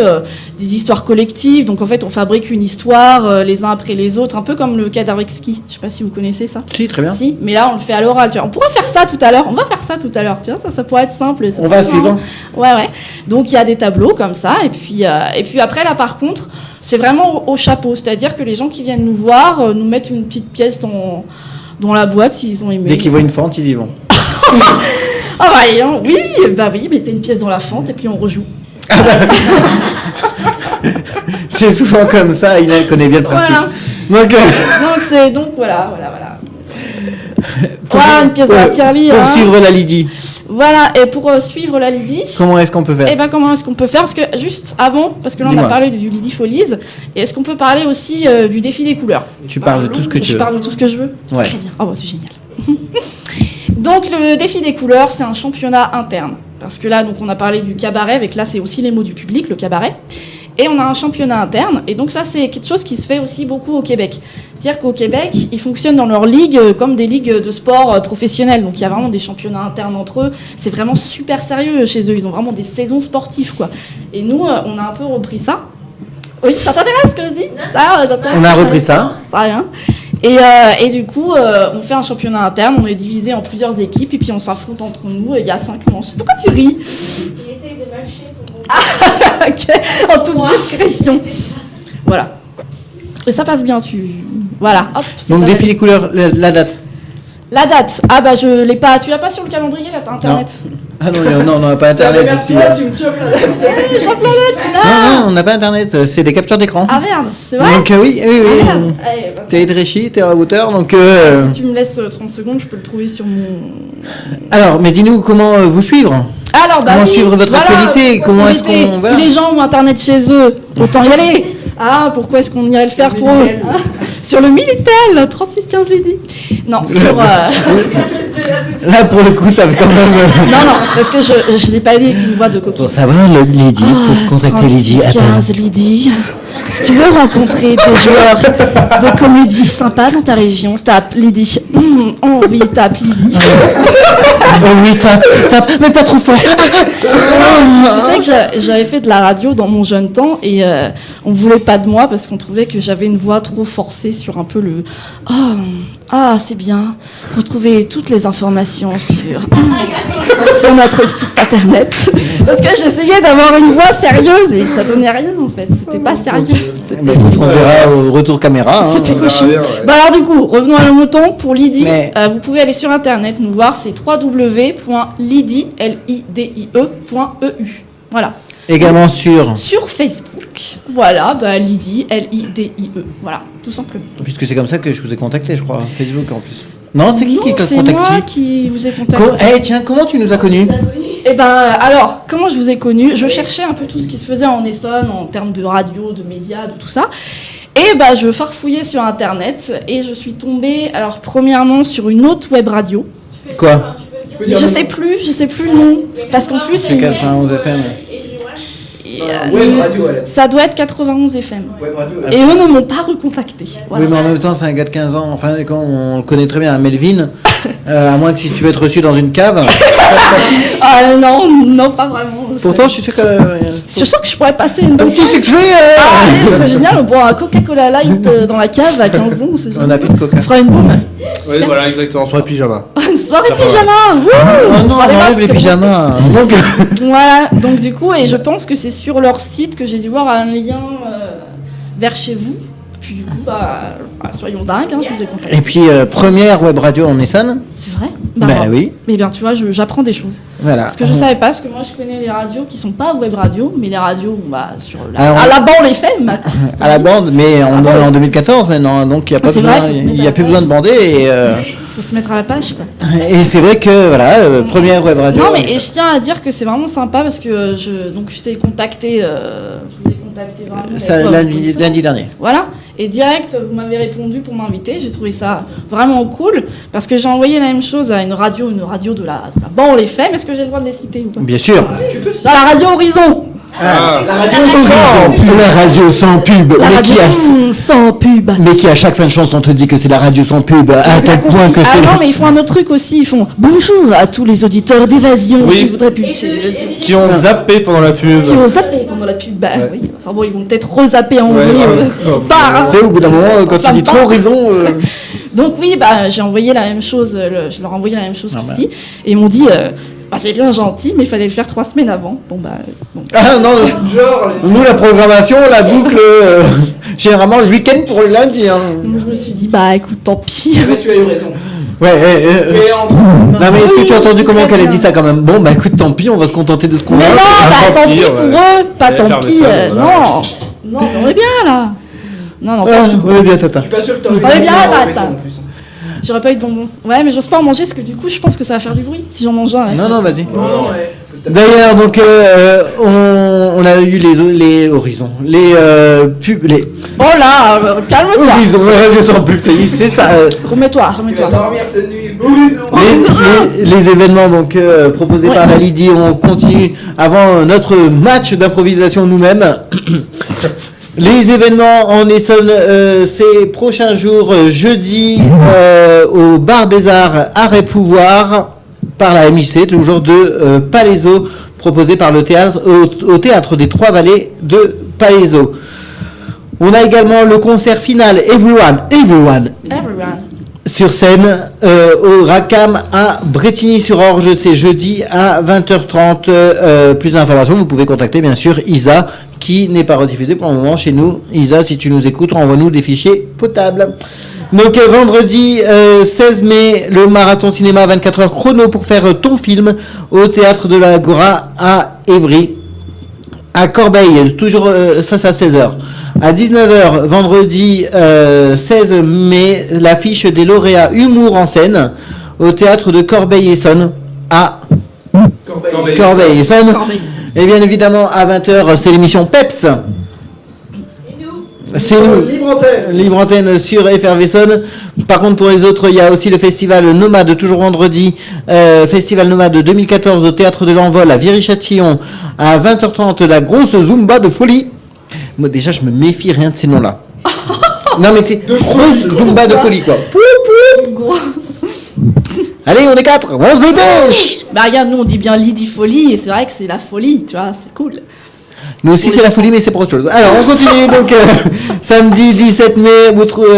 des histoires collectives. Donc en fait, on fabrique une histoire les uns après les autres, un peu comme le Kadarwexki. Je sais pas si vous connaissez ça. Si, très bien. Si, mais là on le fait à l'oral. On pourra faire ça tout à l'heure. On va faire ça tout à l'heure. Tu vois, ça pourrait être simple. On va suivant. Ouais. Donc il y a des tableaux comme ça. Et puis après là, par contre, c'est vraiment au chapeau. C'est-à-dire que les gens qui viennent nous voir nous mettent une petite pièce dans la boîte s'ils ont aimé. Dès qu'ils voient une fente, ils y vont. Ah oui, mettez une pièce dans la fente et puis on rejoue. C'est souvent comme ça, il connaît bien le principe. Voilà. Donc voilà. Une pièce dans la tirelire. Pour suivre la Lydie. Voilà, et pour suivre la Lydie... Comment est-ce qu'on peut faire? Comment est-ce qu'on peut faire? Parce que juste avant, parce que là on a parlé du Lydie Follies, et est-ce qu'on peut parler aussi du défi des couleurs? Tu parles de tout ce que tu veux. Je parle de tout ce que je veux? Ouais. Très bien. C'est génial. Donc le défi des couleurs, c'est un championnat interne. Parce que là, donc, on a parlé du cabaret, avec là c'est aussi les mots du public, le cabaret. Et on a un championnat interne, et donc ça c'est quelque chose qui se fait aussi beaucoup au Québec. C'est-à-dire qu'au Québec, ils fonctionnent dans leur ligue comme des ligues de sport professionnelles. Donc il y a vraiment des championnats internes entre eux. C'est vraiment super sérieux chez eux. Ils ont vraiment des saisons sportives, quoi. Et nous, on a un peu repris ça. Oui, ça t'intéresse ce que je dis? On a repris ça. Rien. Et du coup, on fait un championnat interne. On est divisé en plusieurs équipes et puis on s'affronte entre nous. Il y a 5 manches. Pourquoi tu ris? Il essaye de mâcher son bon. Ok, en toute discrétion. Voilà. Et ça passe bien, Voilà. Hop, donc défi des couleurs, la date. La date. Je l'ai pas. Tu l'as pas sur le calendrier là, t'as internet? Ah non, on n'a pas internet ici. Merci, tu me chopes là. Jean-Planète, tu l'as. Non, on n'a pas internet, c'est des captures d'écran. Ah merde, c'est vrai. Donc oui. Ah, merde. Allez, bah, T'es étréchi, t'es à hauteur, donc... si tu me laisses 30 secondes, je peux le trouver sur mon... Alors, mais dis-nous comment vous suivre. Alors, bah Comment oui, suivre votre actualité. Comment est-ce qu'on... Si les gens ont Internet chez eux, autant y aller. Ah, pourquoi est-ce qu'on irait le faire pour eux? Sur le Minitel, 3615 Lydie. Non, sur... Là, pour le coup, ça va quand même... Non, parce que je n'ai pas dit avec une voix de coquille. Pour savoir, Lydie, pour contacter Lydie, appelle. 15 Lydie. Si tu veux rencontrer des joueurs de comédie sympas dans ta région, tape Lydie. Oui, tape Lydie. Oui, tape, mais pas trop fort. Tu sais que j'avais fait de la radio dans mon jeune temps et on voulait pas de moi parce qu'on trouvait que j'avais une voix trop forcée sur un peu le c'est bien. Retrouvez toutes les informations sur notre site internet. Parce que j'essayais d'avoir une voix sérieuse et ça donnait rien en fait. C'était pas sérieux. Bah, écoute, on verra au retour caméra. C'était cochon. Bah alors du coup, revenons à nos moutons. Pour Lydie, vous pouvez aller sur internet nous voir, c'est www.lydie.eu. Voilà. Également sur Facebook. Voilà, Lydie, L-I-D-I-E. Voilà, tout simplement. Puisque c'est comme ça que je vous ai contacté, je crois, Facebook en plus. Non, c'est qui t'a c'est contacté? moi qui vous ai contacté. Tiens, comment tu nous as connus? Eh ben, alors, comment je vous ai connu? Je cherchais un peu tout ce qui se faisait en Essonne, en termes de radio, de médias, de tout ça. Et je farfouillais sur Internet et je suis tombée, alors, premièrement, sur une autre web radio. Quoi? Je sais plus le nom. Parce qu'en plus, c'est 91 FM. Web radio, ça doit être 91 FM. Web radio. Et eux ne m'ont pas recontacté. Voilà. Oui, mais en même temps, c'est un gars de 15 ans. Enfin, quand on le connaît très bien, Melvin. À moins que si tu veux être reçu dans une cave. Non, pas vraiment. Pourtant, je suis sûr que. Je suis sûr que je pourrais passer une bonne Si c'est que c'est génial, on boit un Coca-Cola Light dans la cave à 15 ans. C'est on n'a plus de coca. On fera une boum. Oui, voilà, exactement, soirée pyjama. Une soirée pyjama. Oh non, on enlève les pyjamas. Donc... Voilà, donc du coup, et je pense que c'est sur leur site que j'ai dû voir un lien vers chez vous. Puis du coup, soyons dingues, je vous ai contacté. Et puis, première web radio en Essonne. C'est vrai? Oui. Mais bien, tu vois, j'apprends des choses. Voilà. Parce que je savais pas, parce que moi, je connais les radios qui sont pas web radio, mais les radios, sur Alors, à la bande FM. À la bande, mais on est en 2014 maintenant, donc il n'y a plus besoin de bander. Et, faut se mettre à la page, quoi. Et c'est vrai que, voilà, première web radio. Non, mais et je tiens à dire que c'est vraiment sympa parce que je t'ai contacté, je vous ai contacté vraiment. Lundi dernier. Voilà. Et direct, vous m'avez répondu pour m'inviter. J'ai trouvé ça vraiment cool parce que j'ai envoyé la même chose à une radio de la bande FM. Est-ce que j'ai le droit de les citer ou pas? Bien sûr. Dans la radio Horizon. La radio sans pub. La radio sans pub. Mais qui à chaque fin de chanson te dit que c'est la radio sans pub à tel point que c'est. Ah non, mais ils font un autre truc aussi. Ils font bonjour à tous les auditeurs d'Évasion qui voudraient pulser. Qui ont zappé pendant la pub. Qui ont zappé pendant la pub. Oui. Enfin bon, ils vont peut-être re-zapper en vrai. Tu sais, au bout d'un moment, quand tu dis trop Horizon. Donc oui, j'ai envoyé la même chose. Je leur ai envoyé la même chose qu'ici, et ils m'ont dit. C'est bien gentil, mais il fallait le faire 3 semaines avant. Ah non, nous la programmation, la boucle, généralement le week-end pour le lundi. Donc, je me suis dit, écoute, tant pis. Mais tu as eu raison. Ouais. Non mais est-ce que tu as entendu comment qu'elle a dit ça quand même? Bon écoute, tant pis, on va se contenter de ce qu'on a. Mais non, tant pis pour eux, pas tant pis. Non, on est bien là. Non, on est bien, tata. Je suis pas sûr que t'aurais on est bien là, en plus. J'aurais pas eu de bonbons. Ouais, mais j'ose pas en manger parce que du coup, je pense que ça va faire du bruit si j'en mange un. Non, vas-y. Non, ouais. D'ailleurs, donc, on a eu les horizons, les pubs, les. Oh là, calme-toi. Horizons, radio sans pub, c'est ça. Remets-toi. Tu vas dormir cette nuit. Les événements donc proposés par la Lydie, on continue avant notre match d'improvisation nous-mêmes. Les événements en Essonne ces prochains jours, jeudi au Bar des Arts Art et Pouvoir par la MJC, toujours de Palaiseau, proposé par le théâtre au Théâtre des Trois Vallées de Palaiseau. On a également le concert final Everyone sur scène au Racam à Brétigny-sur-Orge, c'est jeudi à 20h30. Plus d'informations, vous pouvez contacter bien sûr Isa, qui n'est pas rediffusée pour le moment chez nous. Isa, si tu nous écoutes, envoie-nous des fichiers potables. Donc vendredi 16 mai, le marathon cinéma 24 heures chrono pour faire ton film au théâtre de l'Agora à Évry. À Corbeil, toujours ça c'est à 16h. À 19h, vendredi 16 mai, l'affiche des lauréats Humour en scène au théâtre de Corbeil-Essonne à Corbeil-Essonne. Et bien évidemment, à 20h, c'est l'émission PEPS. C'est nous, Libre Antenne sur Effervescence. Par contre, pour les autres, il y a aussi le festival Nomade, toujours vendredi. Festival Nomade 2014 au Théâtre de l'Envol à Viry-Châtillon. À 20h30, la grosse Zumba de folie. Moi, déjà, je me méfie rien de ces noms-là. Non, mais c'est grosse Zumba de folie, quoi. Allez, on est 4, on se dépêche. Bah regarde, nous on dit bien Lydie Folie et c'est vrai que c'est la folie, tu vois, c'est cool. Nous aussi, c'est la folie, mais c'est pour autre chose. Alors, on continue. Donc, samedi 17 mai,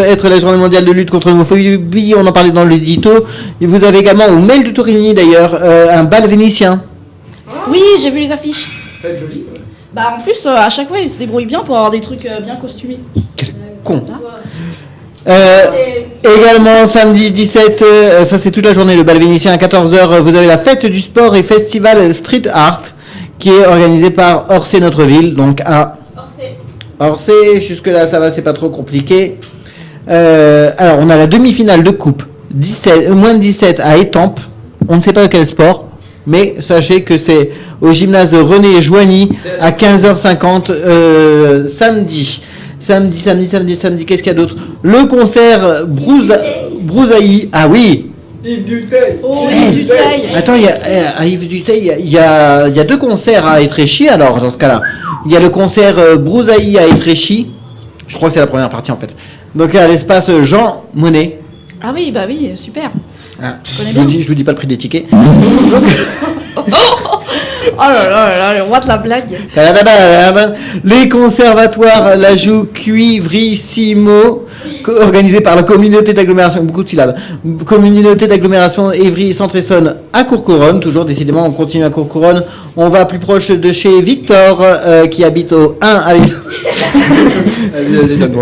être la journée mondiale de lutte contre l'homophobie. On en parlait dans l'édito. Et vous avez également, au mail de Torini d'ailleurs, un bal vénitien. Oui, j'ai vu les affiches. Très joli. Bah en plus, à chaque fois, ils se débrouillent bien pour avoir des trucs bien costumés. Quel con. Également, samedi 17, ça c'est toute la journée, le bal vénitien à 14h. Vous avez la fête du sport et festival Street Art, qui est organisé par Orsay Notre Ville, donc à Orsay. Jusque-là, ça va, c'est pas trop compliqué. Alors, on a la demi-finale de coupe, moins de 17 à Étampes. On ne sait pas quel sport, mais sachez que c'est au gymnase René Joigny à 15h50 samedi. Samedi, qu'est-ce qu'il y a d'autre? Le concert Brousailly. Ah oui. Yves Duteil. Oh, Yves Duteil. Attends, à Yves Duteil, il y a 2 concerts à Étréchy, alors, dans ce cas-là. Il y a le concert Brousailly à Étréchy. Je crois que c'est la première partie, en fait. Donc, à l'espace Jean Monnet. Ah oui, bah oui, super. Ah, connais je bien. vous dis pas le prix des tickets. Oh là là là là, le roi de la blague. Les conservatoires La Joue Cuivrissimo, organisés par la communauté d'agglomération, beaucoup de syllabes, communauté d'agglomération Évry Centre-Essonne à Courcouronnes. Toujours, décidément, on continue à Courcouronnes. On va plus proche de chez Victor, qui habite au 1. Allez.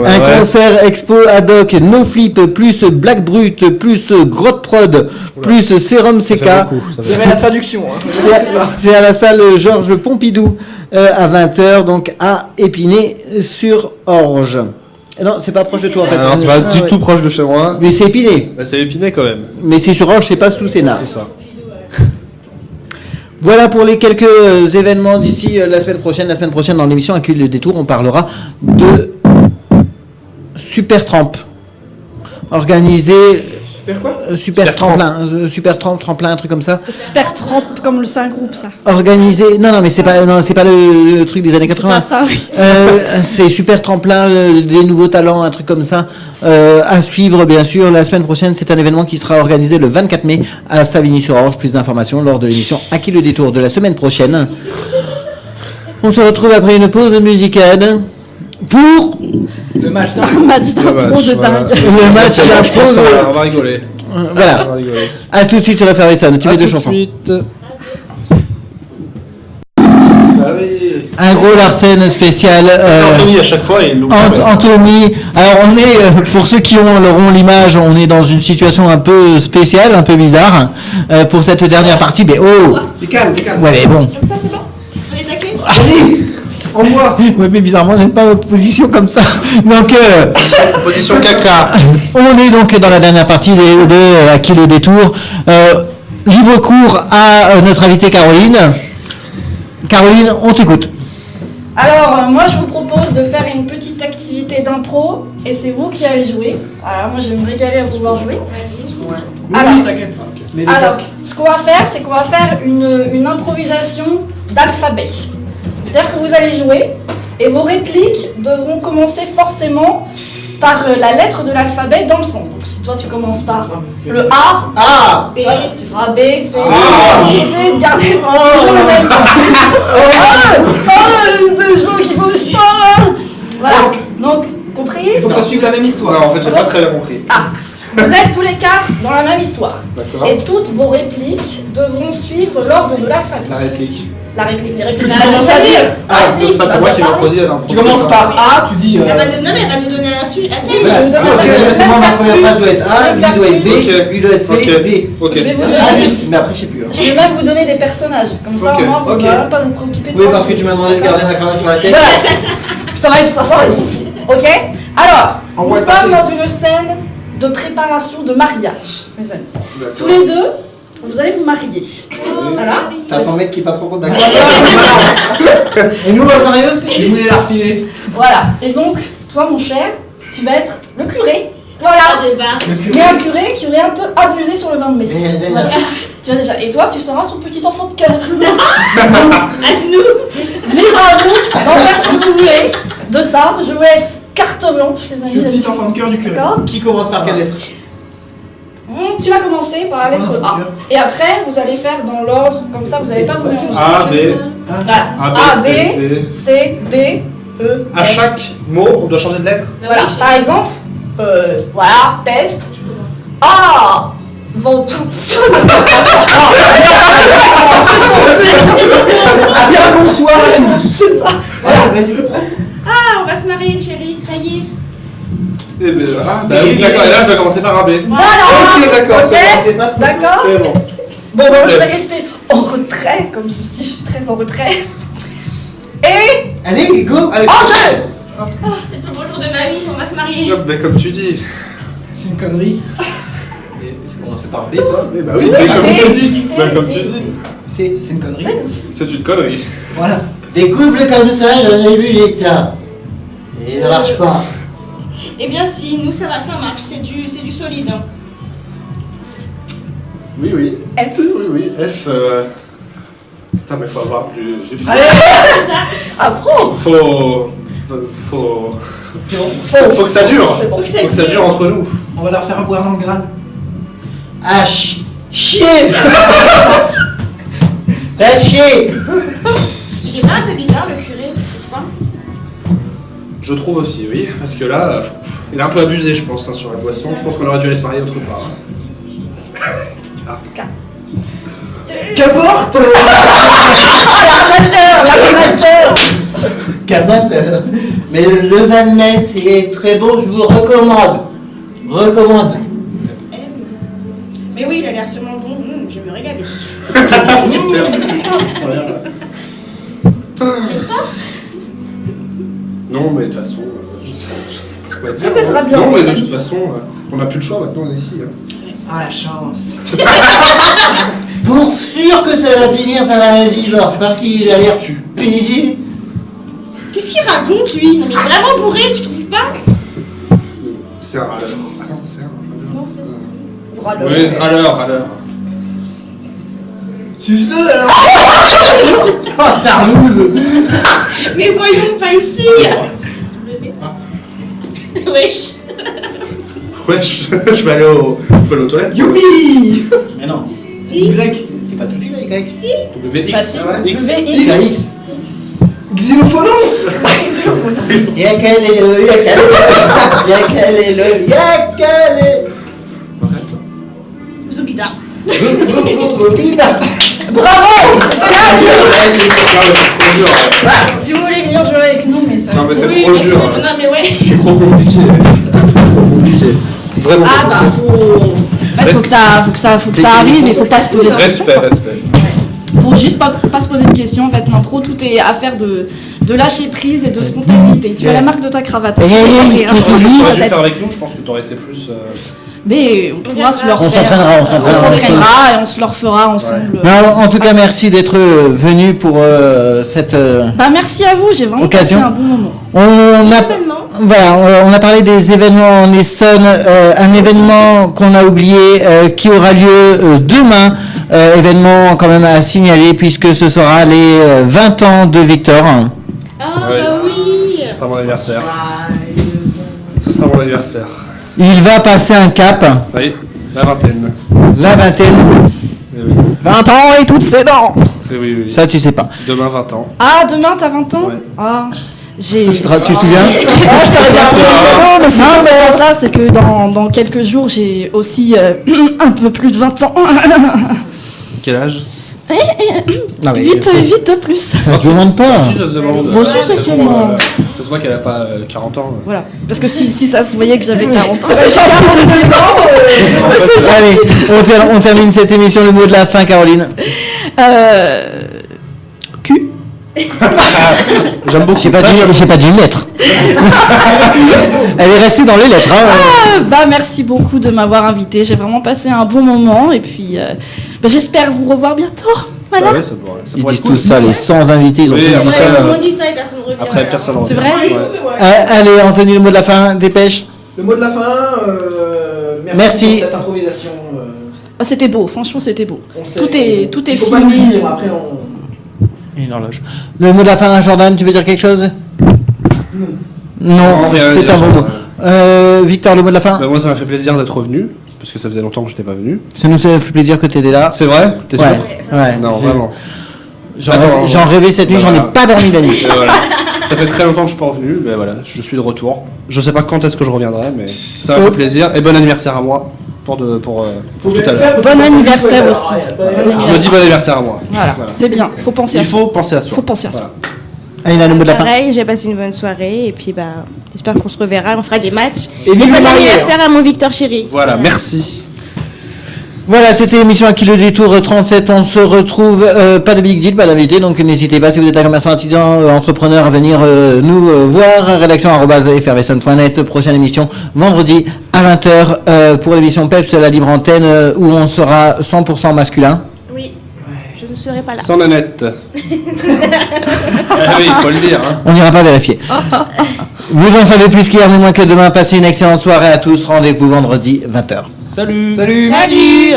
Un concert expo ad hoc, No Flip, plus Black Brut, plus Grotte Prod, plus Sérum CK. Vous avez la traduction. Hein. C'est à la salle Georges Pompidou à 20h, donc à Épinay-sur-Orge. Non, c'est pas proche de toi en fait. Non, c'est pas du tout proche de chez moi. Mais c'est Épinay. Bah, c'est Épinay quand même. Mais c'est sur Orge, c'est pas sous Sénat. C'est ça. Voilà pour les quelques événements d'ici la semaine prochaine. La semaine prochaine, dans l'émission Accueil le détour, on parlera de Super Tramp. Organisé. Super quoi Super tremplin, super tremplin, un truc comme ça. Super trempe, comme c'est un groupe ça. Organisé, non mais c'est pas le truc des années 80. C'est pas ça, oui. C'est super tremplin, des nouveaux talents, un truc comme ça. À suivre bien sûr. La semaine prochaine, c'est un événement qui sera organisé le 24 mai à Savigny-sur-Orge. Plus d'informations lors de l'émission À qui le détour de la semaine prochaine. On se retrouve après une pause musicale pour le match d'un Un match d'impro de dingue. le match d'impro. On va rigoler. Voilà. On va rigoler. À tout de suite sur Effervescence. Tu mets 2 chansons. Un gros Larsen spécial. Anthony à chaque fois et Anthony. Alors on est, pour ceux qui auront l'image, on est dans une situation un peu spéciale, un peu bizarre pour cette dernière partie. Mais oh. Calme. Ouais mais bon. Comme ça, c'est bon? On est taqué? En moi. Ouais mais bizarrement j'aime pas votre position comme ça. Donc position caca. on est donc dans la dernière partie de À qui le détour. Libre cours à notre invitée Caroline. Caroline, on t'écoute. Alors, moi je vous propose de faire une petite activité d'impro et c'est vous qui allez jouer. Voilà, moi je vais me régaler à pouvoir jouer. Alors, alors, ce qu'on va faire, c'est qu'on va faire une improvisation d'alphabet. C'est-à-dire que vous allez jouer et vos répliques devront commencer forcément par la lettre de l'alphabet dans le sens. Donc si toi tu commences par le A, B, tu feras B, C, essayez de garder toujours le même sens. Des gens qui font du sport. Voilà, donc compris? Il faut que ça suive la même histoire. Non, en fait, j'ai pas très bien compris. Ah, vous êtes tous les 4 dans la même histoire. D'accord. Et toutes vos répliques devront suivre l'ordre de l'alphabet. La réplique. La réplique, les répliques. Tu commences à dire. La réplique, Ça, c'est moi qui vais parler. reproduire. Tu commences par A, tu dis. Non, mais elle va nous donner un thème. Oui, je vous donne Parce que justement, ma première phrase doit être A, lui doit être B, lui doit être C, Ok. D. Ok. Je vais vous Ah, donner. oui, mais après, je sais plus. hein. Je vais même vous donner des personnages. Comme ça, Ok, au moins, vous ok. n'aurez pas à vous préoccuper de Oui, ça. parce que tu m'as demandé de garder ma cravate sur la tête. Voilà. Ça va être fou. Ok. Alors, Envoie nous le sommes papier. dans une scène de préparation de mariage, mes amis. D'accord. Tous les deux, vous allez vous marier. Voilà. T'as son mec qui est pas trop content. Et nous, on va se marier aussi. Je voulais la refiler. Voilà. Et donc, toi, mon cher, tu vas être le curé. Voilà. Pas débat. Mais un curé qui aurait un peu abusé sur le vin de messe. Voilà. Tu vois déjà. Et toi, tu seras son petit enfant de cœur. À genoux. Libre à vous d'en faire ce que vous voulez. De ça, je vous laisse carte blanche, les Je amis. suis le petit là-dessus. enfant de cœur du curé. D'accord. Qui commence par quelle lettre? Tu vas commencer par la lettre A. Et après, vous allez faire dans l'ordre, comme ça, vous n'allez pas vous mélanger. A, B, A, B, C, D. C, D, E, À F. chaque mot, on doit changer de lettre. Voilà, par exemple, voilà, test. Ah Ventoux. Ah bien, bonsoir à tous. C'est ça. Voilà, vas-y. Ah, on va se marier, chérie. Ça y est. Eh ben, ah, bah oui, d'accord. Et là, je dois commencer par A, B. Voilà. Ok, d'accord, Ok. C'est pas trop. D'accord. C'est bon. Bon, bah, je vais rester en retrait, comme ceci, je suis très en retrait. Et Allez, go. Allez, enjeu. Oh, c'est le plus beau jour de ma vie. On va se marier. bah, comme tu dis. C'est une connerie. Tu commences par B, toi. Eh bah oui, mais comme tu dis. Bah, comme tu dis. C'est une connerie. C'est une connerie. Voilà. Des couples comme ça, j'en ai vu les tas. Et ça marche pas. Eh bien, si, nous, ça va, ça marche. C'est du solide. Hein. Oui, oui. F. Oui, oui. F. Putain, mais faut avoir plus. Allez. C'est ça. Apprends. Faut. C'est bon. Faut que ça dure. C'est bon. Faut que ça dure entre nous. On va leur faire boire un Graal. H. Chier. La chier. Il est pas un peu bizarre, le curé, tu trouves pas? Je trouve aussi, oui. Parce que là, il a un peu abusé, je pense, hein, sur la boisson. Je pense qu'on aurait dû aller se marier autre part. Qu'importe. L'arnaqueur. Cabane. Mais le vin de messe est très bon, je vous recommande. Recommande. M. Mais oui, il a l'air sûrement bon. Je vais me régaler. N'est-ce pas? Non, mais de toute façon, je sais pas quoi dire. C'était très bien. Non, mais de toute façon, on n'a plus le choix maintenant, on est ici. Hein. Ah, la chance. Pour sûr que ça va finir par un divorce, parce qu'il a l'air stupide. Qu'est-ce qu'il raconte, lui? Non, mais il est vraiment bourré, tu trouves pas? C'est un râleur. Attends, c'est un râleur. Non, c'est ça. Oui, râleur. Suce-le alors. Oh, tarlouse. Mais voyons pas ici. Wesh. Wesh, je vais aller aux toilettes. Youpi. Mais non, Si. Y. c'est pas tout de suite la Y. Si. WX. Bah, si. X. VX. X. Xylophonon. Y'a quel est le, y'a quel est le, y'a quel est le, y'a quel est. Zoubida. Putain. Bravo. C'était là, tu vois. Ouais, c'est trop dur. Voilà, si vous voulez venir jouer avec nous, mais ça. Non, mais c'est Oui, trop bien dur. sûr. Non, mais ouais. C'est trop compliqué. C'est trop compliqué. Vraiment. Ah bah faut. En fait, faut que ça arrive et faut pas se poser de questions. Respect. Faut juste pas se poser de questions. En fait, l'impro, tout est affaire de lâcher prise et de spontanéité. Tu as la marque de ta cravate. T'aurais dû le faire avec nous, je pense que t'aurais été plus. Mais on pourra se leur On faire. s'entraînera. On s'entraînera et on se leur fera ensemble. Non, en tout cas, merci d'être venu pour cette. Bah merci à vous, j'ai vraiment Occasion. passé un bon moment. On a parlé des événements en Essonne, un événement qu'on a oublié qui aura lieu demain, événement quand même à signaler puisque ce sera les 20 ans de Victor. Ah, Ouais. bah oui. Ce sera mon anniversaire. Ce sera mon anniversaire. Il va passer un cap, Oui, la vingtaine. la vingtaine, Eh oui. 20 ans et toutes ses dents. Eh oui. Ça, tu sais pas. Demain, 20 ans. Ah, demain t'as 20 ans Ouais. Ah, j'ai. Tu te souviens? Ah, je t'aurais bien C'est fait un rare. cadeau, mais c'est pas ça, c'est que dans quelques jours j'ai aussi un peu plus de 20 ans. Quel âge Non, mais 8 de plus. ça se demande pas. Si, ça se demande. Bon, si, ça se demande. Ça se voit qu'elle a pas 40 ans. Voilà. Parce que si ça se voyait que j'avais 40 ans, Allez, on termine cette émission. Le mot de la fin, Caroline. Cul. J'aime beaucoup. J'ai pas dit une lettre. Elle est restée dans les lettres. Merci beaucoup de m'avoir invité. J'ai vraiment passé un bon moment et puis j'espère vous revoir bientôt. Voilà. Bah ouais, ça pourrait Ils être disent cool. tout ça, les 100 invités, ils ont Oui, tous dit après, ça. Tout le monde dit ça et personne ne revient. Après, personne C'est revient. vrai Ouais. Allez, Anthony, le mot de la fin, dépêche. Le mot de la fin, Merci. pour cette improvisation. C'était beau, franchement c'était beau. On sait- Tout est il faut pas le filmé. dire, après on... Et une horloge. Le mot de la fin, Jordan, tu veux dire quelque chose? Non, rien à c'est dire, un bon mot. Victor, le mot de la fin? Bah, moi, ça m'a fait plaisir d'être revenu, parce que ça faisait longtemps que j'étais pas venu. Ça nous fait plaisir que tu étais là. C'est vrai? T'es sûr? Ouais. Non, J'ai- vraiment. J'en rêvais cette nuit, Bah, j'en ai voilà. pas dormi la nuit. Et voilà. Ça fait très longtemps que je suis pas revenu, mais voilà, je suis de retour. Je sais pas quand est-ce que je reviendrai, mais ça m'a fait plaisir. Et bon anniversaire à moi pour tout à l'heure. Bon anniversaire aussi. Je me dis bon anniversaire à moi. Voilà, c'est bien, faut penser à Il soi. faut penser à soi. Faut penser à Voilà. soi. Aïna, le mot de la fin? Pareil, j'ai passé une bonne soirée et puis j'espère qu'on se reverra, on fera des matchs. Et vive bon le marié, anniversaire à mon Victor chéri. Voilà, merci. Voilà, c'était l'émission À qui le détour 37. On se retrouve, pas de big deal, pas d'invité, donc n'hésitez pas si vous êtes un commerçant, artisan, entrepreneur à venir nous voir. Rédaction@effervescent.net. Prochaine émission vendredi à 20h pour l'émission Peps, la libre antenne, où on sera 100% masculin. Oui, je ne serai pas là. Sans Nanette. Ah oui, il faut le dire. Hein. On n'ira pas vérifier. Vous en savez plus qu'hier, mais moins que demain. Passez une excellente soirée à tous. Rendez-vous vendredi 20h. Salut. Salut. Salut.